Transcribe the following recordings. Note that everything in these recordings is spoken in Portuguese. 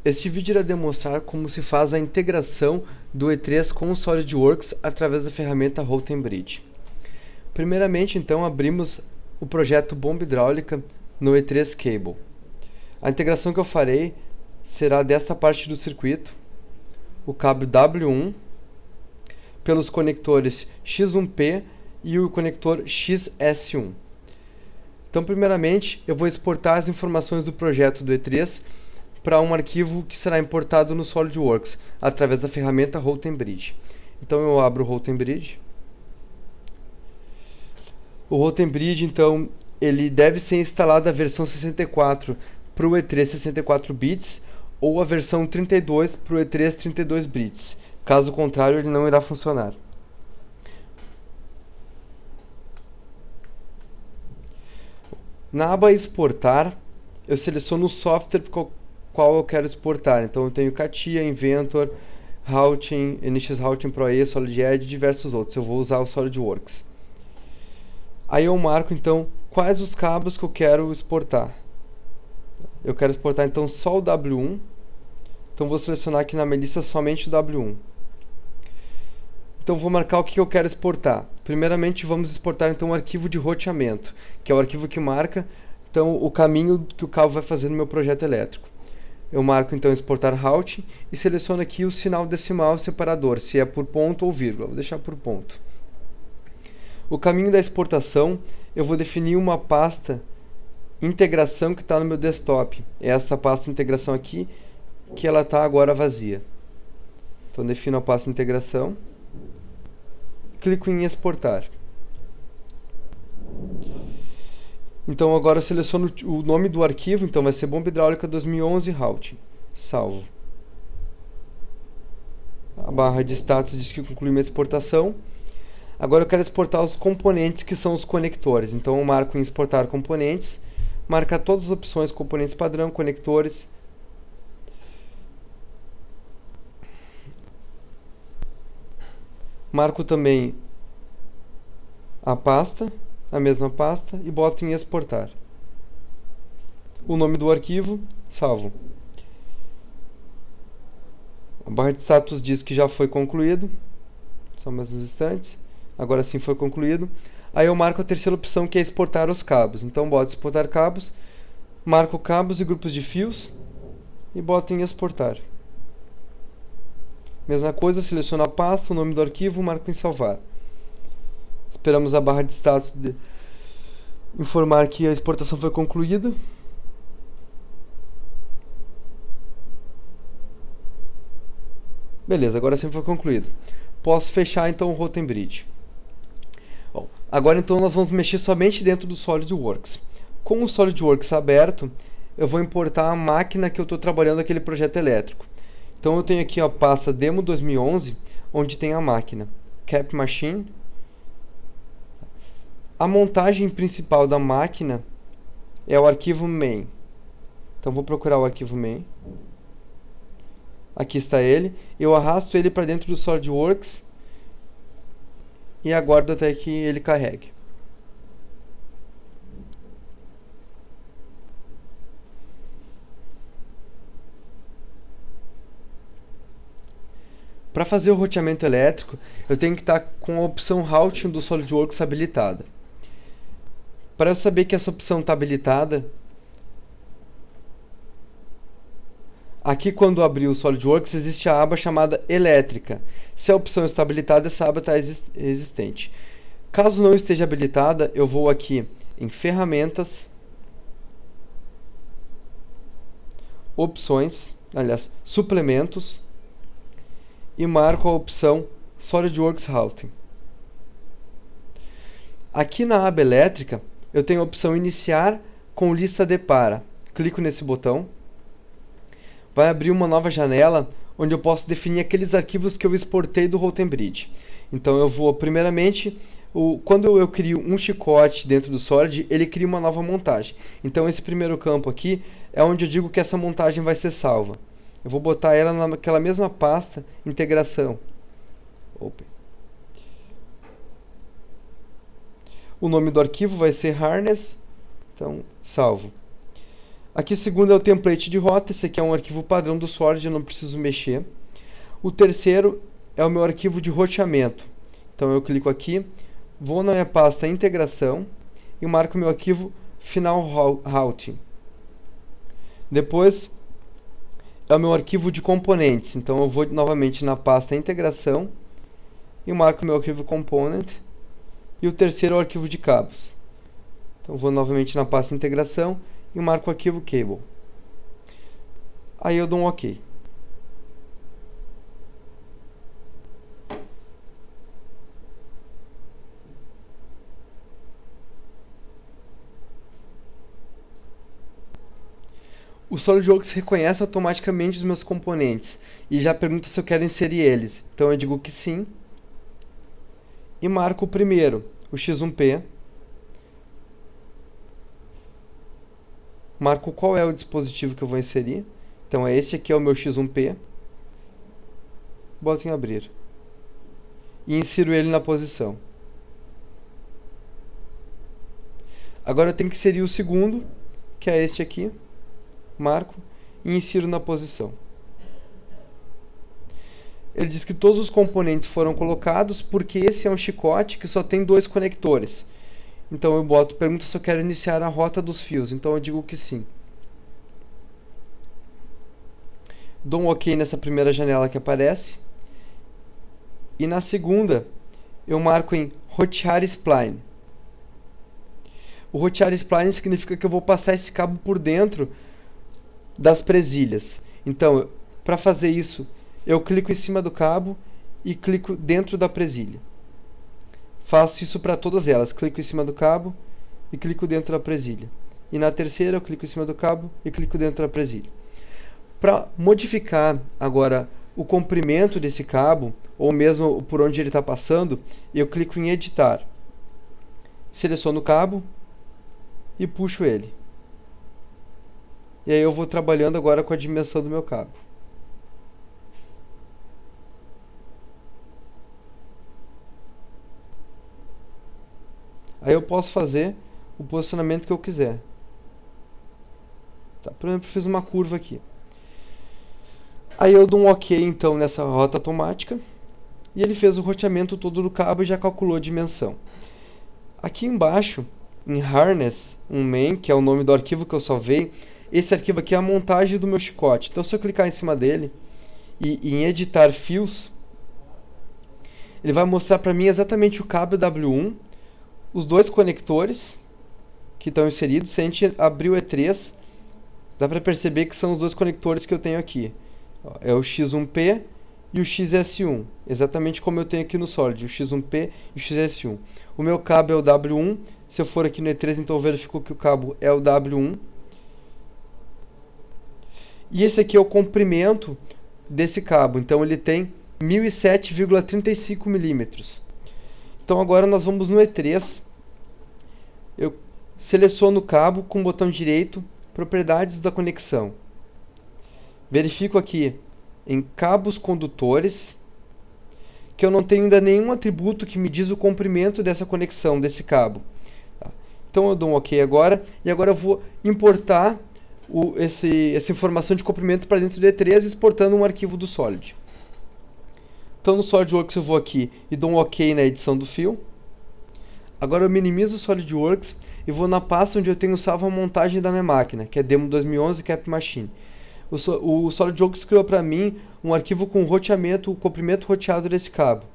Este vídeo irá demonstrar como se faz a integração do E3 com o SolidWorks através da ferramenta Route and Bridge. Primeiramente, então, abrimos o projeto Bomba Hidráulica no E3 Cable. A integração que eu farei será desta parte do circuito, o cabo W1, pelos conectores X1P e o conector XS1. Então, primeiramente, eu vou exportar as informações do projeto do E3 para um arquivo que será importado no SolidWorks, através da ferramenta Route and Bridge. Então eu abro o Route and Bridge. O Route and Bridge, então, ele deve ser instalado a versão 64 para o E3 64 bits ou a versão 32 para o E3 32 bits. Caso contrário, ele não irá funcionar. Na aba Exportar, eu seleciono o software qual eu quero exportar. Então eu tenho CATIA, Inventor, Routing, NX Routing Pro E, SolidEdge e diversos outros. Eu vou usar o SolidWorks. Aí eu marco então quais os cabos que eu quero exportar. Eu quero exportar então só o W1. Então vou selecionar aqui na minha lista somente o W1. Então vou marcar o que eu quero exportar. Primeiramente vamos exportar então o arquivo de roteamento, que é o arquivo que marca então o caminho que o cabo vai fazer no meu projeto elétrico. Eu marco então exportar routing e seleciono aqui o sinal decimal separador, se é por ponto ou vírgula. Vou deixar por ponto. O caminho da exportação, eu vou definir uma pasta integração que está no meu desktop. É essa pasta integração aqui, que ela está agora vazia. Então defino a pasta integração, clico em exportar. Então agora eu seleciono o nome do arquivo, então vai ser Bomba Hidráulica 2011 Routing. Salvo. A barra de status diz que conclui minha exportação. Agora eu quero exportar os componentes que são os conectores. Então eu marco em exportar componentes, marcar todas as opções, componentes padrão, conectores. Marco também a pasta, a mesma pasta, e boto em exportar. O nome do arquivo, salvo. A barra de status diz que já foi concluído. Só mais uns instantes. Agora sim foi concluído. Aí eu marco a terceira opção, que é exportar os cabos. Então boto exportar cabos, marco cabos e grupos de fios e boto em exportar. Mesma coisa, seleciono a pasta, o nome do arquivo, marco em salvar. Esperamos a barra de status informar que a exportação foi concluída. Beleza, agora sim foi concluído. Posso fechar então o Route and Bridge. Bom, agora então nós vamos mexer somente dentro do SolidWorks. Com o SolidWorks aberto, eu vou importar a máquina que eu estou trabalhando aquele projeto elétrico. Então eu tenho aqui a pasta Demo 2011, onde tem a máquina. Cap Machine. A montagem principal da máquina é o arquivo main. Então vou procurar o arquivo main. Aqui está ele. Eu arrasto ele para dentro do SolidWorks e aguardo até que ele carregue. Para fazer o roteamento elétrico, eu tenho que estar com a opção Routing do SolidWorks habilitada. Para eu saber que essa opção está habilitada, aqui quando abrir o SolidWorks existe a aba chamada Elétrica. Se a opção está habilitada, essa aba está existente. Caso não esteja habilitada, eu vou aqui em Ferramentas, Opções, aliás, Suplementos, e marco a opção SolidWorks Routing. Aqui na aba Elétrica, eu tenho a opção Iniciar com lista de para. Clico nesse botão. Vai abrir uma nova janela onde eu posso definir aqueles arquivos que eu exportei do Route and Bridge. Então eu vou, primeiramente, quando eu crio um chicote dentro do Solid, ele cria uma nova montagem. Então esse primeiro campo aqui é onde eu digo que essa montagem vai ser salva. Eu vou botar ela naquela mesma pasta, integração. Open. O nome do arquivo vai ser harness, então salvo. Aqui segundo é o template de rota, esse aqui é um arquivo padrão do Solid, eu não preciso mexer. O terceiro é o meu arquivo de roteamento. Então eu clico aqui, vou na minha pasta integração e marco meu arquivo final routing. Depois é o meu arquivo de componentes, então eu vou novamente na pasta integração e marco meu arquivo component. E o terceiro é o arquivo de cabos. Então vou novamente na pasta integração e marco o arquivo cable. Aí eu dou um OK. O SolidWorks reconhece automaticamente os meus componentes e já pergunta se eu quero inserir eles. Então eu digo que sim. E marco o primeiro, o X1P. Marco qual é o dispositivo que eu vou inserir. Então este aqui é o meu X1P. Boto em abrir. E insiro ele na posição. Agora eu tenho que inserir o segundo, que é este aqui. Marco e insiro na posição. Ele diz que todos os componentes foram colocados porque esse é um chicote que só tem 2 conectores. Então eu pergunta se eu quero iniciar a rota dos fios. Então eu digo que sim. Dou um OK nessa primeira janela que aparece. E na segunda eu marco em rotear spline. O rotear spline significa que eu vou passar esse cabo por dentro das presilhas. Então, para fazer isso, eu clico em cima do cabo e clico dentro da presilha. Faço isso para todas elas. Clico em cima do cabo e clico dentro da presilha. E na terceira, eu clico em cima do cabo e clico dentro da presilha. Para modificar agora o comprimento desse cabo, ou mesmo por onde ele está passando, eu clico em editar. Seleciono o cabo e puxo ele. E aí eu vou trabalhando agora com a dimensão do meu cabo. Aí eu posso fazer o posicionamento que eu quiser. Tá, por exemplo, eu fiz uma curva aqui. Aí eu dou um OK então nessa rota automática. E ele fez o roteamento todo do cabo e já calculou a dimensão. Aqui embaixo, em Harness, um main, que é o nome do arquivo que eu salvei, esse arquivo aqui é a montagem do meu chicote. Então se eu clicar em cima dele e em editar fios, ele vai mostrar para mim exatamente o cabo W1, os 2 conectores que estão inseridos. Se a gente abrir o E3, dá para perceber que são os 2 conectores que eu tenho aqui. É o X1P e o XS1, exatamente como eu tenho aqui no Solid, o X1P e o XS1. O meu cabo é o W1, se eu for aqui no E3, então eu verifico que o cabo é o W1. E esse aqui é o comprimento desse cabo, então ele tem 1007,35 milímetros. Então agora nós vamos no E3, eu seleciono o cabo com o botão direito, propriedades da conexão. Verifico aqui em cabos condutores, que eu não tenho ainda nenhum atributo que me diz o comprimento dessa conexão, desse cabo. Tá? Então eu dou um OK agora, e agora eu vou importar essa informação de comprimento para dentro do E3, exportando um arquivo do Solid. Então no SolidWorks eu vou aqui e dou um OK na edição do fio. Agora eu minimizo o SolidWorks e vou na pasta onde eu tenho salvo a montagem da minha máquina, que é Demo 2011 Cap Machine. O SolidWorks criou para mim um arquivo com roteamento, o comprimento roteado desse cabo,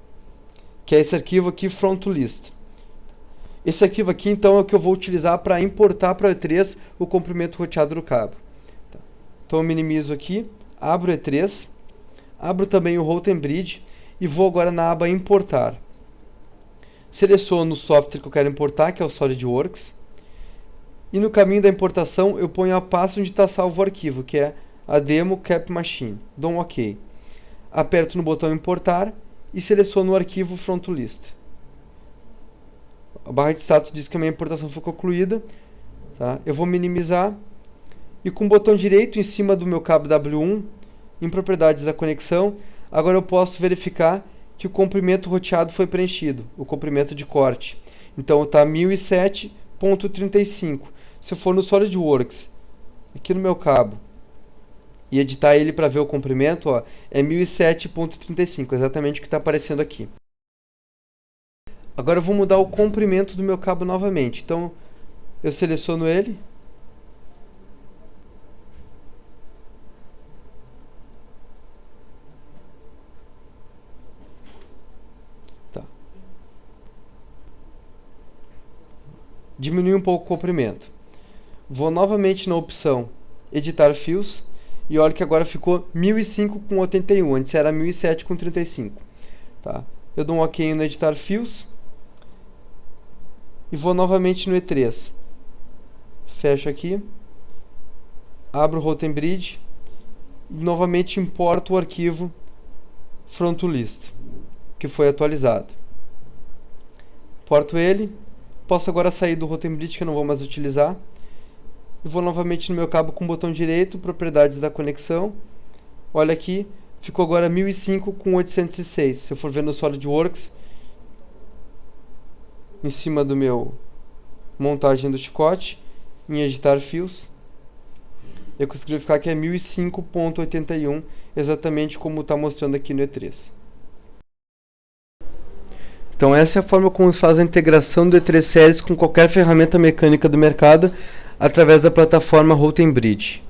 que é esse arquivo aqui, Front to List. Esse arquivo aqui, então, é o que eu vou utilizar para importar para o E3 o comprimento roteado do cabo. Tá. Então eu minimizo aqui, abro o E3, abro também o Route Bridge e vou agora na aba Importar. Seleciono o software que eu quero importar, que é o SolidWorks, e no caminho da importação eu ponho a pasta onde está salvo o arquivo, que é a Demo Cap Machine. Dou um OK. Aperto no botão Importar e seleciono o arquivo Front to List. A barra de status diz que a minha importação foi concluída. Tá? Eu vou minimizar e com o botão direito em cima do meu cabo W1, em propriedades da conexão, agora eu posso verificar que o comprimento roteado foi preenchido, o comprimento de corte. Então está 1007,35. Se eu for no SolidWorks aqui no meu cabo e editar ele para ver o comprimento, ó, é 1007.35, exatamente o que está aparecendo aqui. Agora eu vou mudar o comprimento do meu cabo novamente. Então eu seleciono ele. Tá. Diminui um pouco o comprimento. Vou novamente na opção editar fios e olha que agora ficou 1005,81, antes era 1007,35. Tá? Eu dou um OK no editar fios e vou novamente no E3. Fecho aqui, abro o Rotem Bridge e novamente importo o arquivo From to List, que foi atualizado. Importo ele, posso agora sair do Rotem Bridge, que eu não vou mais utilizar, e vou novamente no meu cabo com o botão direito, propriedades da conexão. Olha aqui, ficou agora 1005,806. Se eu for ver no SolidWorks, em cima do meu montagem do chicote, em editar fios, eu consigo verificar que é 1005,81, exatamente como está mostrando aqui no E3. Então essa é a forma como se faz a integração do E3 Series com qualquer ferramenta mecânica do mercado através da plataforma Rotem Bridge.